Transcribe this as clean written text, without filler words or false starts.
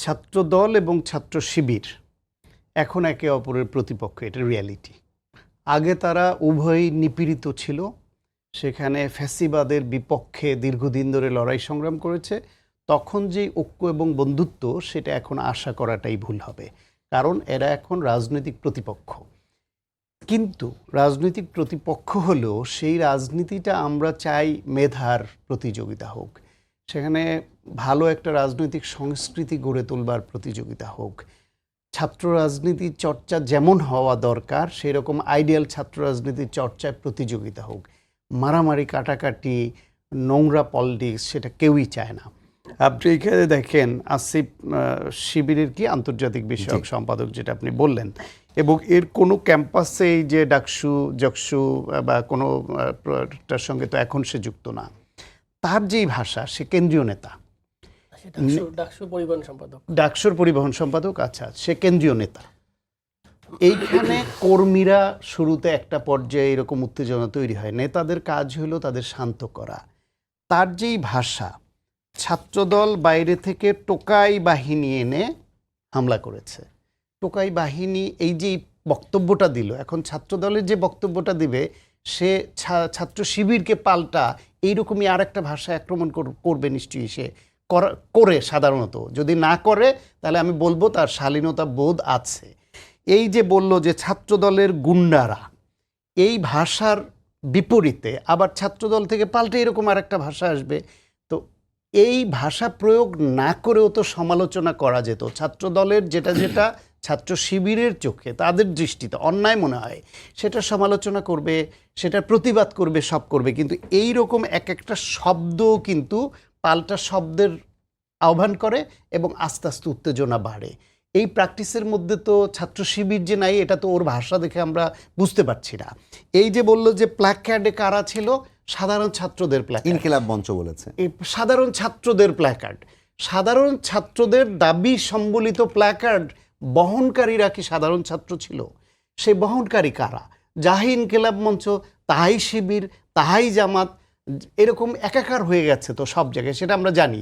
ছাত্রদল এবং ছাত্র শিবির এখন একে অপরের প্রতিপক্ষ, এটা রিয়ালিটি। আগে তারা উভয়ই নিপীড়িত ছিল, সেখানে ফ্যাসিবাদের বিপক্ষে দীর্ঘদিন ধরে লড়াই সংগ্রাম করেছে। তখন যেই ঐক্য এবং বন্ধুত্ব, সেটা এখন আশা করাটাই ভুল হবে, কারণ এরা এখন রাজনৈতিক প্রতিপক্ষ। কিন্তু রাজনৈতিক প্রতিপক্ষ হলেও সেই রাজনীতিটা আমরা চাই মেধার প্রতিযোগিতা হোক, সেখানে ভালো একটা রাজনৈতিক সংস্কৃতি গড়ে তোলবার প্রতিযোগিতা হোক, ছাত্র রাজনীতির চর্চা যেমন হওয়া দরকার সেই রকম আইডিয়াল ছাত্র রাজনীতির চর্চায় প্রতিযোগিতা হোক। মারামারি, কাটাকাটি, নোংরা পলিটিক্স সেটা কেউই চায় না। আপনি এখানে দেখেন আসিফ শিবিরের কি আন্তর্জাতিক বিষয়ক সম্পাদক, যেটা আপনি বললেন, এবং এর কোনো ক্যাম্পাসে এই যে ডাকসু জকসু বা কোনোটার সঙ্গে তো এখন সে যুক্ত না। তার যেই ভাষা, সে কেন্দ্রীয় নেতা, ডাকসুর পরিবহন সম্পাদক, আচ্ছা, সে কেন্দ্রীয় নেতা। এইখানে কর্মীরা শুরুতে একটা পর্যায়ে এরকম উত্তেজনা তৈরি হয়, নেতাদের কাজ হলো তাদের শান্ত করা। তার যেই ভাষা, ছাত্রদল বাইরে থেকে টোকাই বাহিনী এনে হামলা করেছে। টোকাই বাহিনী এই যে বক্তব্যটা দিল, এখন ছাত্রদলের যে বক্তব্যটা দিবে, সে ছাত্র শিবিরকে পাল্টা এইরকমই আর একটা ভাষায় আক্রমণ করবে নিশ্চয়ই। সে করে সাধারণত, যদি না করে তাহলে আমি বলবো তার শালীনতা বোধ আছে। এই যে বলল যে ছাত্রদলের গুন্ডারা, এই ভাষার বিপরীতে আবার ছাত্রদল থেকে পাল্টে এরকম আর একটা ভাষা আসবে। তো এই ভাষা প্রয়োগ না করেও তো সমালোচনা করা যেত। ছাত্রদলের যেটা যেটা ছাত্র শিবিরের চোখে, তাদের দৃষ্টিতে অন্যায় মনে হয়, সেটা সমালোচনা করবে, সেটা প্রতিবাদ করবে, সব করবে। কিন্তু এই রকম এক একটা শব্দ কিন্তু পাল্টা শব্দের আহ্বান করে এবং আস্তে আস্তে উত্তেজনা বাড়ে। এই প্র্যাকটিসের মধ্যে তো ছাত্র শিবির যে নাই, এটা তো ওর ভাষা দেখে আমরা বুঝতে পারছি না। এই যে বলল যে প্ল্যাকার্ডে কারা ছিল, সাধারণ ছাত্রদের প্ল্যাকার্ড, ইনকিলাব মঞ্চ বলেছে, সাধারণ ছাত্রদের প্ল্যাকার্ড, সাধারণ ছাত্রদের দাবি সম্বলিত প্ল্যাকার্ড বহনকারীরা কি সাধারণ ছাত্র ছিল? সেই বহনকারী কারা? যাহাই ইনকিলাব মঞ্চ, তাহাই শিবির, তাহাই জামাত, এরকম একাকার হয়ে গেছে তো সব জায়গায়, সেটা আমরা জানি।